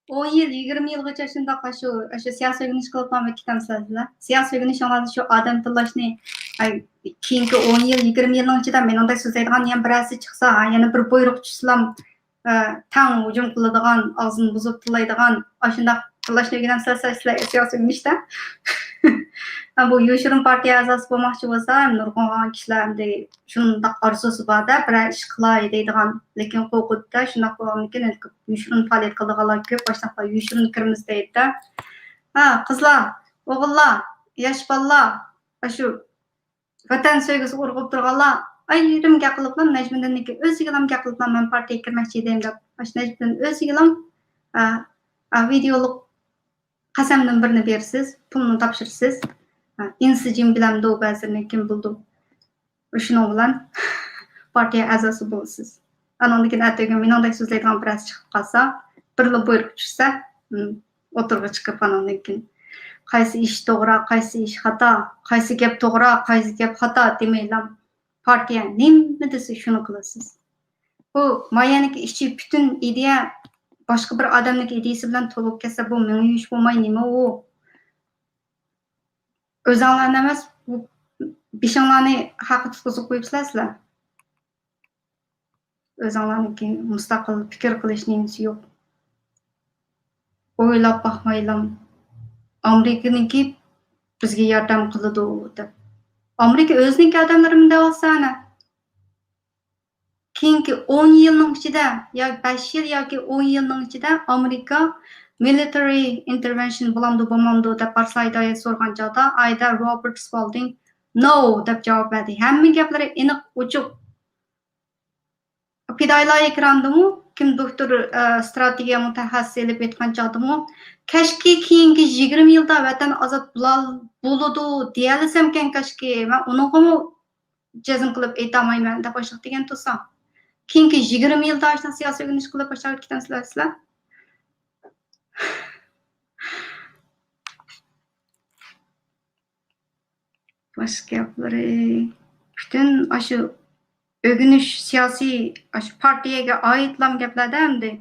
10 yıl, 20 yılgacha shundoq shu siyosiy o'rganish qilib qolmay ketamsizlar. Siyosiy o'rganishinglarni shu odam tanlashni keyingi 10 yil, 20 yilning ichida men unday so'zlaydigan yana birasi chiqsa, yana bir buyruq tushsam, tang hujum qiladigan, og'zini buzib tillaydigan, shundoq tanlashni o'rganamsizlar siyosiy o'rganishda. Bu Yoshirin partiya a'zosi bo'lmoqchi bo'lsa, nurg'un kishilar endi shundoq orzusi borda, bir ish qilay deydigan, lekin qo'rquvda shundoq bo'lganmikin, yoshirin faoliyat qiladiganlar ko'p, boshqa yoshirin kirmiz deydi-da. Qizlar, o'g'illar, yosh bolalar, shu vatan sevgisi urg'ib turganlar, ayrimga qiliblar, Najmiddinki o'ziga ham gapiriblar, men partiyaga kirmoqchi edim deb. Najmiddin o'ziga ham videolik qasamdan birini bersiz, pulni topshirsiz. Insijim bilan do ba'zini kim bildi. Shuning bilan partiya a'zosi bo'lasiz. Anondan keyin ataygan meningdek so'zlaydigan birasi chiqib qolsa, birla buyruq tushsa, o'tirg'i chiqib anondan keyin qaysi ish to'g'ri, qaysi ish xato, qaysi gap to'g'ri, qaysi gap xato demaylar. Partiya nima desa shuni qilasiz. Bu mayaniki ishchi butun ideya boshqa bir odamning ideyasi bilan to'lib ketsa, bu menga ish bo'lmay nima u? O'zinglarni emas, beshinglarni haqi tutqizib qo'yibsizlar. O'zinglarniki mustaqil fikr qilishning yo'q. O'ylab baxmaylam. Amerikaniki bizga yordam qiladi deb. Amerika o'zining odamlarini davosana. Keyingi 10 yilning ichida, yoki 5 yil yoki 10 yilning ichida Amerika military intervention bo'lmamdi deb Barsayda so'rgan joyda Ayda Robert Spalding no deb javob berdi. Hamma gaplari aniq ochiq. Fidoylar ekrandimu, kim doktor strategiya mutaxassisi elib aytgan joydamu, kashki keyingi 20 yilda vatan ozod bo'ladi deyalisam kan kashki, men uningmi jazm qilib aytolmayman deb boshliq degan tursam. Keyingi 20 yilda ashna siyosiy o'rganish qilib boshlab ketamsizlar. Başka gaplari butun shu o'rganish siyosiy partiyaga oidlam gaplarda endi